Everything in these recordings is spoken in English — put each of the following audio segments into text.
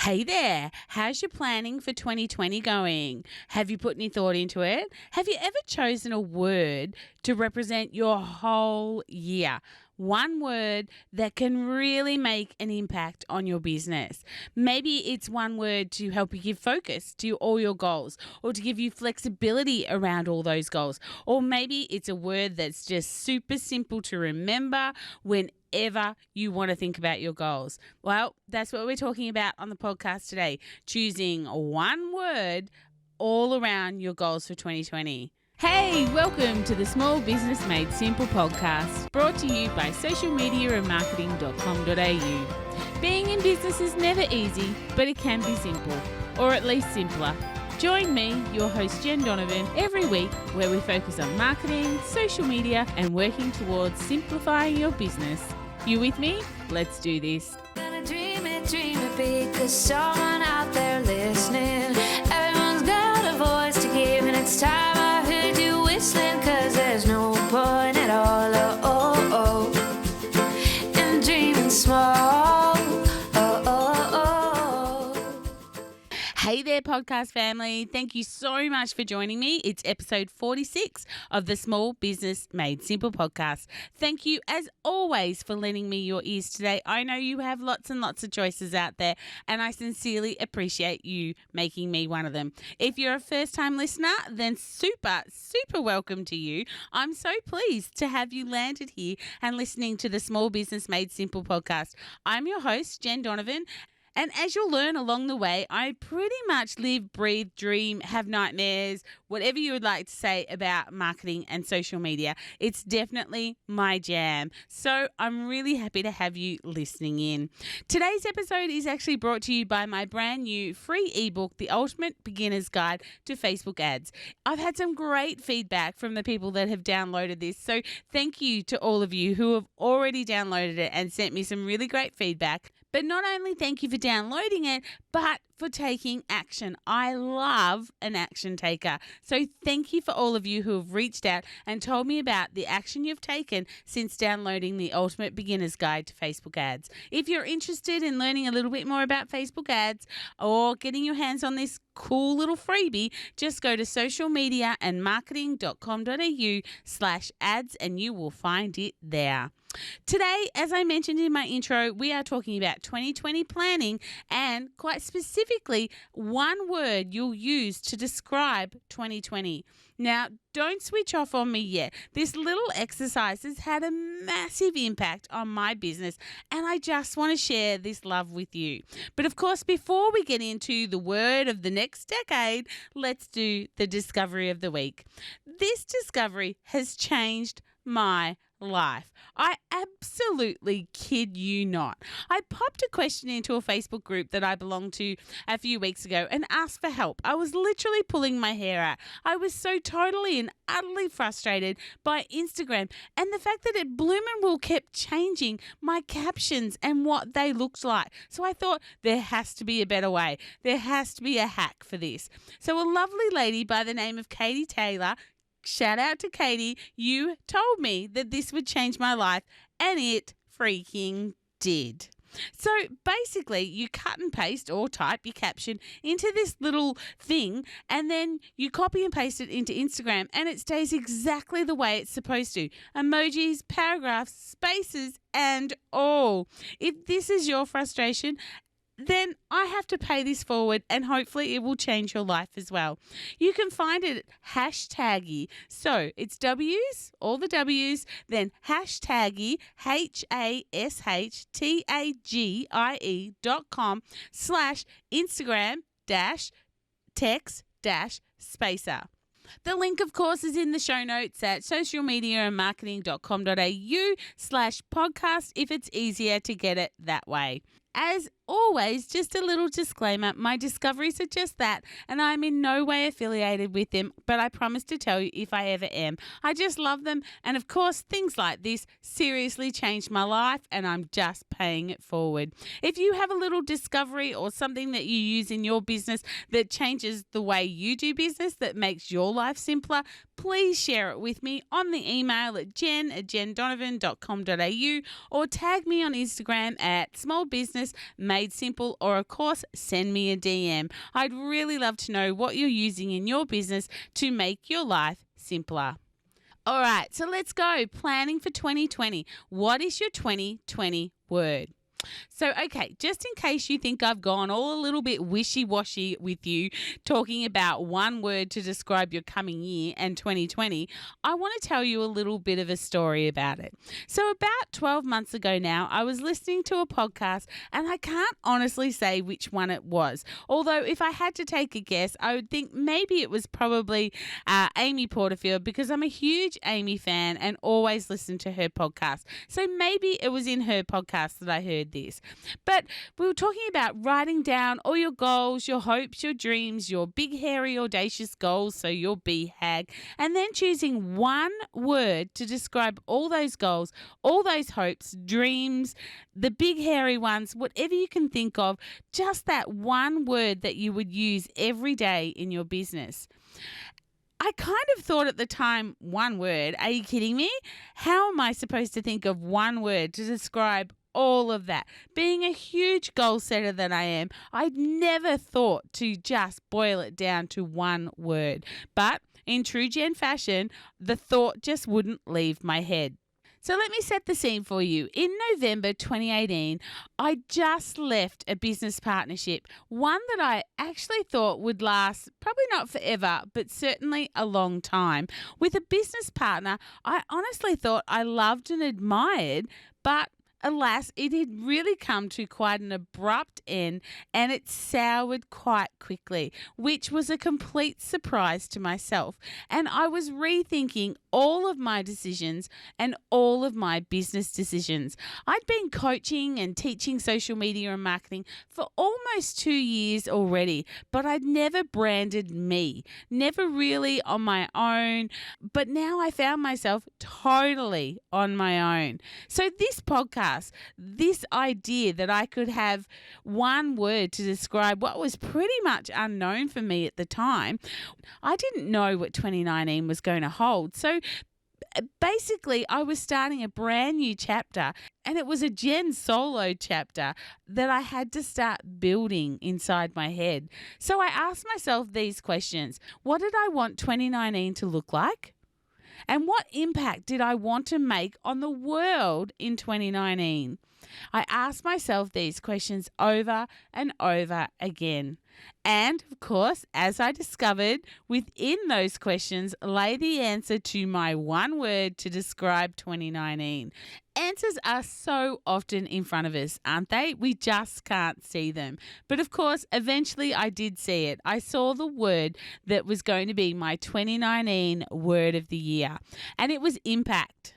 Hey there, how's your planning for 2020 going? Have you put any thought into it? Have you ever chosen a word to represent your whole year? One word that can really make an impact on your business. Maybe it's one word to help you give focus to all your goals or to give you flexibility around all those goals. Or maybe it's a word that's just super simple to remember whenever you want to think about your goals. Well, that's what we're talking about on the podcast today, choosing one word all around your goals for 2020. Hey, welcome to the Small Business Made Simple podcast, brought to you by socialmediaandmarketing.com.au. Being in business is never easy, but it can be simple, or at least simpler. Join me, your host Jen Donovan, every week where we focus on marketing, social media, and working towards simplifying your business. You with me? Let's do this. Gonna dream it big, 'cause someone out there listening. Everyone's got a voice to give, and it's time I heard you whistling, 'cause there's no point at all, in dreaming small. Hey there, podcast family. Thank you so much for joining me. It's episode 46 of the Small Business Made Simple podcast. Thank you, as always, for lending me your ears today. I know you have lots and lots of choices out there, and I sincerely appreciate you making me one of them. If you're a first-time listener, then super welcome to you. I'm so pleased to have you landed here and listening to the Small Business Made Simple podcast. I'm your host, Jen Donovan. And as you'll learn along the way, I pretty much live, breathe, dream, have nightmares, whatever you would like to say about marketing and social media. It's definitely my jam. So I'm really happy to have you listening in. Today's episode is actually brought to you by my brand new free ebook, The Ultimate Beginner's Guide to Facebook Ads. I've had some great feedback from the people that have downloaded this. So thank you to all of you who have already downloaded it and sent me some really great feedback. But not only thank you for downloading it, but for taking action. I love an action taker. So thank you for all of you who have reached out and told me about the action you've taken since downloading the Ultimate Beginner's Guide to Facebook Ads. If you're interested in learning a little bit more about Facebook ads or getting your hands on this cool little freebie, just go to socialmediaandmarketing.com.au/ads and you will find it there. Today, as I mentioned in my intro, we are talking about 2020 planning and quite specifically one word you'll use to describe 2020. Now, don't switch off on me yet. This little exercise has had a massive impact on my business, and I just want to share this love with you. But of course, before we get into the word of the next decade, let's do the discovery of the week. This discovery has changed my life. I absolutely kid you not. I popped a question into a Facebook group that I belonged to a few weeks ago and asked for help. I was literally pulling my hair out. I was so totally and utterly frustrated by Instagram and the fact that it bloomin' will kept changing my captions and what they looked like. So I thought there has to be a better way. There has to be a hack for this. So a lovely lady by the name of Katie Taylor, shout out to Katie, you told me that this would change my life, and it freaking did. So basically, you cut and paste or type your caption into this little thing, and then you copy and paste it into Instagram, and it stays exactly the way it's supposed to. Emojis, paragraphs, spaces, and all. If this is your frustration, then I have to pay this forward, and hopefully it will change your life as well. You can find it at Hashtagie. So it's W's, all the W's, then Hashtagie, HashTagie.com/Instagram-text-spacer. The link, of course, is in the show notes at socialmediaandmarketing.com.au/podcast if it's easier to get it that way. As always, just a little disclaimer, my discoveries are just that, and I'm in no way affiliated with them, but I promise to tell you if I ever am. I just love them, and of course, things like this seriously changed my life, and I'm just paying it forward. If you have a little discovery or something that you use in your business that changes the way you do business, that makes your life simpler, please share it with me on the email at jen@jendonovan.com.au or tag me on Instagram at smallbusinessmade made simple, or of course, send me a DM. I'd really love to know what you're using in your business to make your life simpler. All right, so let's go. Planning for 2020. What is your 2020 word? So, okay, just in case you think I've gone all a little bit wishy-washy with you, talking about one word to describe your coming year and 2020, I want to tell you a little bit of a story about it. So about 12 months ago now, I was listening to a podcast and I can't honestly say which one it was. Although if I had to take a guess, I would think maybe it was probably Amy Porterfield, because I'm a huge Amy fan and always listen to her podcast. So maybe it was in her podcast that I heard this. But we were talking about writing down all your goals, your hopes, your dreams, your big, hairy, audacious goals, so your BHAG, and then choosing one word to describe all those goals, all those hopes, dreams, the big, hairy ones, whatever you can think of, just that one word that you would use every day in your business. I kind of thought at the time, one word, are you kidding me? How am I supposed to think of one word to describe all of that? Being a huge goal setter that I am, I'd never thought to just boil it down to one word. But in true Jen fashion, the thought just wouldn't leave my head. So let me set the scene for you. In November 2018, I just left a business partnership, one that I actually thought would last probably not forever, but certainly a long time, with a business partner I honestly thought I loved and admired, but alas, it had really come to quite an abrupt end and it soured quite quickly, which was a complete surprise to myself. And I was rethinking all of my decisions and all of my business decisions. I'd been coaching and teaching social media and marketing for almost 2 years already, but I'd never branded me, never really on my own. But now I found myself totally on my own. So this podcast, this idea that I could have one word to describe what was pretty much unknown for me at the time, I didn't know what 2019 was going to hold. So basically, I was starting a brand new chapter, and it was a Jen solo chapter that I had to start building inside my head. So I asked myself these questions. What did I want 2019 to look like? And what impact did I want to make on the world in 2019? I asked myself these questions over and over again. And, of course, as I discovered, within those questions lay the answer to my one word to describe 2019. Answers are so often in front of us, aren't they? We just can't see them. But, of course, eventually I did see it. I saw the word that was going to be my 2019 word of the year, and it was impact.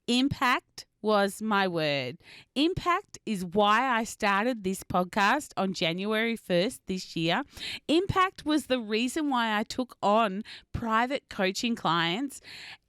Impact was my word. Impact is why I started this podcast on January 1st this year. Impact was the reason why I took on private coaching clients.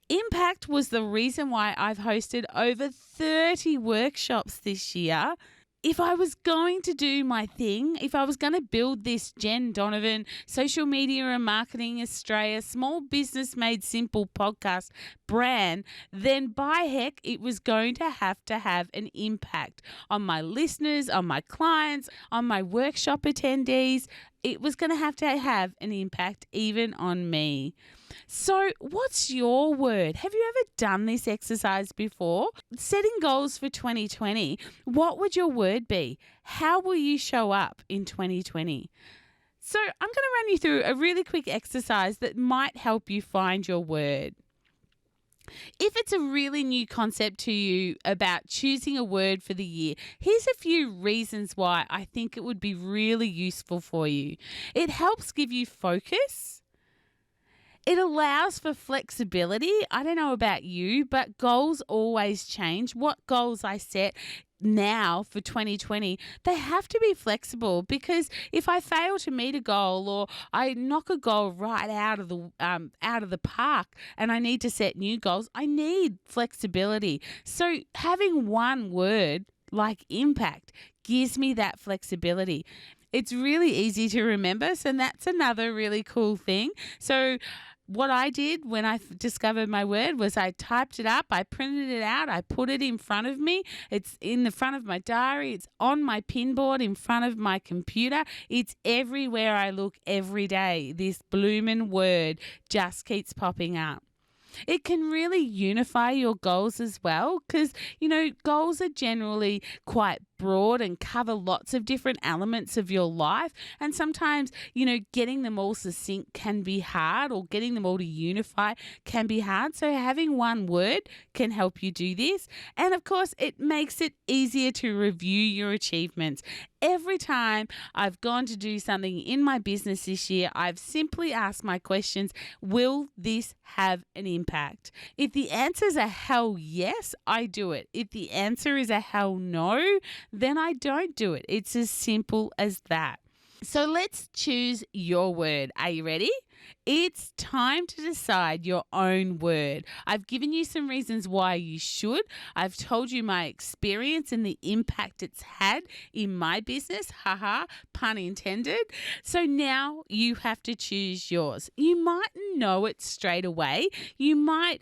Impact was the reason why I've hosted over 30 workshops this year. If I was going to do my thing, if I was going to build this Jen Donovan Social Media and Marketing Australia Small Business Made Simple podcast brand, then by heck, it was going to have an impact on my listeners, on my clients, on my workshop attendees. It was going to have an impact even on me. So what's your word? Have you ever done this exercise before? Setting goals for 2020. What would your word be? How will you show up in 2020? So I'm going to run you through a really quick exercise that might help you find your word. If it's a really new concept to you about choosing a word for the year, here's a few reasons why I think it would be really useful for you. It helps give you focus. It allows for flexibility. I don't know about you, but goals always change. What goals I set now for 2020, they have to be flexible, because if I fail to meet a goal or I knock a goal right out of the park and I need to set new goals, I need flexibility. So having one word like impact gives me that flexibility. It's really easy to remember, so that's another really cool thing. So what I did when I discovered my word was I typed it up, I printed it out, I put it in front of me. It's in the front of my diary. It's on my pinboard in front of my computer. It's everywhere I look every day. This bloomin' word just keeps popping up. It can really unify your goals as well because, goals are generally quite broad and cover lots of different elements of your life. And sometimes, getting them all succinct can be hard, or getting them all to unify can be hard. So having one word can help you do this. And of course, it makes it easier to review your achievements. Every time I've gone to do something in my business this year, I've simply asked my questions, will this have an impact? If the answer is a hell yes, I do it. If the answer is a hell no, then I don't do it. It's as simple as that. So let's choose your word. Are you ready? It's time to decide your own word. I've given you some reasons why you should. I've told you my experience and the impact it's had in my business. Haha, pun intended. So now you have to choose yours. You might know it straight away. You might,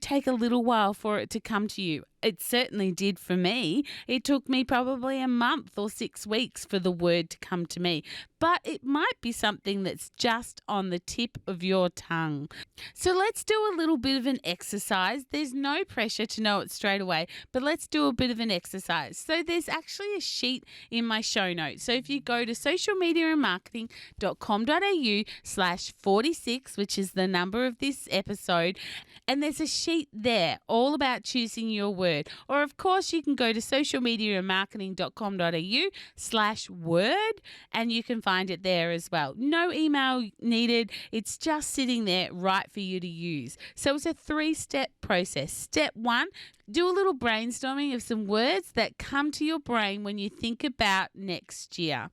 take a little while for it to come to you. It certainly did for me. It took me probably a month or 6 weeks for the word to come to me. But it might be something that's just on the tip of your tongue. So let's do a little bit of an exercise. There's no pressure to know it straight away, but let's do a bit of an exercise. So there's actually a sheet in my show notes. So if you go to socialmediaandmarketing.com.au/46, which is the number of this episode, and there's a sheet there all about choosing your word. Or of course, you can go to socialmediaandmarketing.com.au/word and you can find it there as well. No email needed. It's just sitting there right for you to use. So it's a 3-step process. Step 1, do a little brainstorming of some words that come to your brain when you think about next year.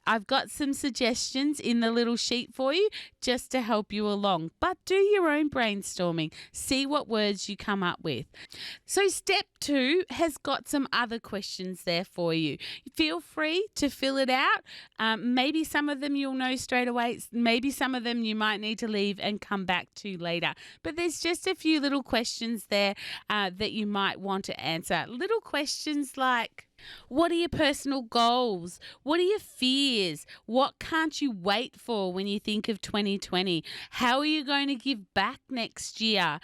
I've got some suggestions in the little sheet for you just to help you along. But do your own brainstorming. See what words you come up with. So step 2 has got some other questions there for you. Feel free to fill it out. Maybe some of them you'll know straight away. Maybe some of them you might need to leave and come back to later. But there's just a few little questions there that you might want to answer. Little questions like, what are your personal goals? What are your fears? What can't you wait for when you think of 2020? How are you going to give back next year?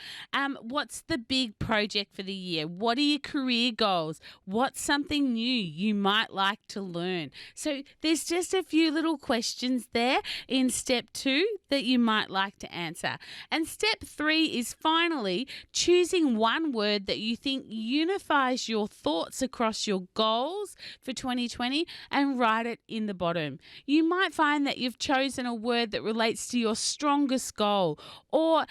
What's the big project for the year? What are your career goals? What's something new you might like to learn? So there's just a few little questions there in step 2 that you might like to answer. And step 3 is finally choosing one word that you think unifies your thoughts across your goals for 2020 and write it in the bottom. You might find that you've chosen a word that relates to your strongest goal, or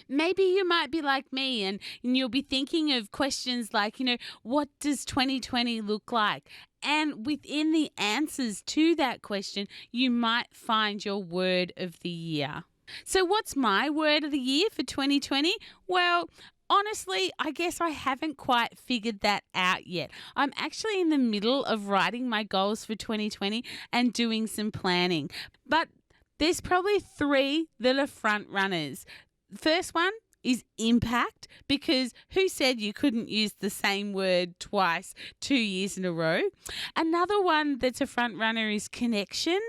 maybe you might be like me and you'll be thinking of questions like, what does 2020 look like? And within the answers to that question, you might find your word of the year. So what's my word of the year for 2020? Well, honestly, I guess I haven't quite figured that out yet. I'm actually in the middle of writing my goals for 2020 and doing some planning. But there's probably 3 that are front runners. First one is impact, because who said you couldn't use the same word twice 2 years in a row? Another one that's a front runner is connection,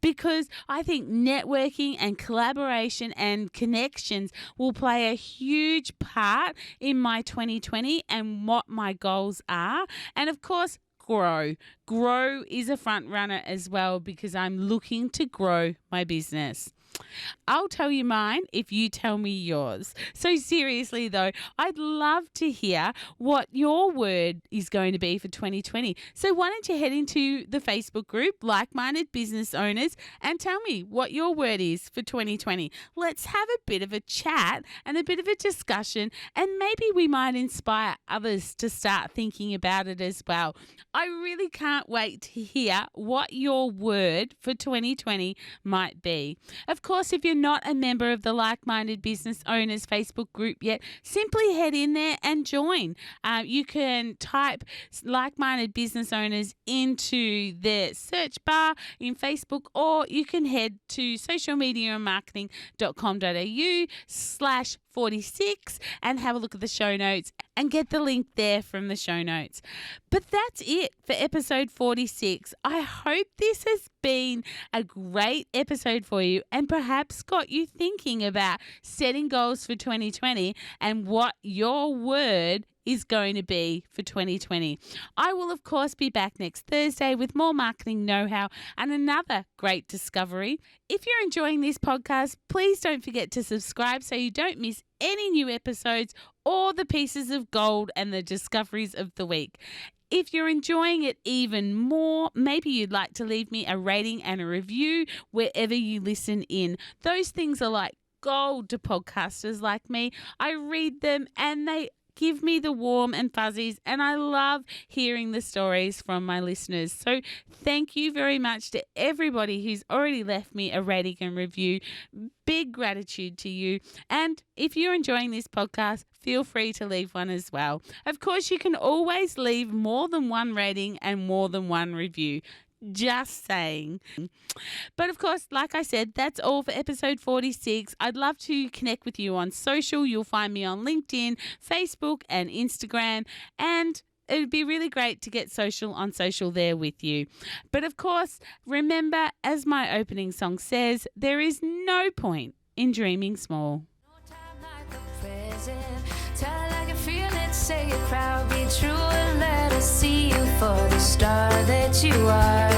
because I think networking and collaboration and connections will play a huge part in my 2020 and what my goals are. And of course, grow. Grow is a front runner as well, because I'm looking to grow my business. I'll tell you mine if you tell me yours. So seriously though, I'd love to hear what your word is going to be for 2020. So why don't you head into the Facebook group, Like-Minded Business Owners, and tell me what your word is for 2020. Let's have a bit of a chat and a bit of a discussion, and maybe we might inspire others to start thinking about it as well. I really can't wait to hear what your word for 2020 might be. Of course, if you're not a member of the Like-Minded Business Owners Facebook group yet, simply head in there and join. You can type Like-Minded Business Owners into the search bar in Facebook, or you can head to socialmediamarketing.com.au/46 and have a look at the show notes and get the link there from the show notes. But that's it for episode 46. I hope this has been a great episode for you and perhaps got you thinking about setting goals for 2020 and what your word is going to be for 2020. I will, of course, be back next Thursday with more marketing know-how and another great discovery. If you're enjoying this podcast, please don't forget to subscribe so you don't miss any new episodes or the pieces of gold and the discoveries of the week. If you're enjoying it even more, maybe you'd like to leave me a rating and a review wherever you listen in. Those things are like gold to podcasters like me. I read them and they give me the warm and fuzzies, and I love hearing the stories from my listeners. So thank you very much to everybody who's already left me a rating and review. Big gratitude to you. And if you're enjoying this podcast, feel free to leave one as well. Of course, you can always leave more than one rating and more than one review. Just saying. But of course, like I said, that's all for episode 46. I'd love to connect with you on social. You'll find me on LinkedIn, Facebook, and Instagram. And it would be really great to get on social there with you. But of course, remember, as my opening song says, there is no point in dreaming small. Tell it like you feel it, say it proud, be true, and let us see you for the star that you are.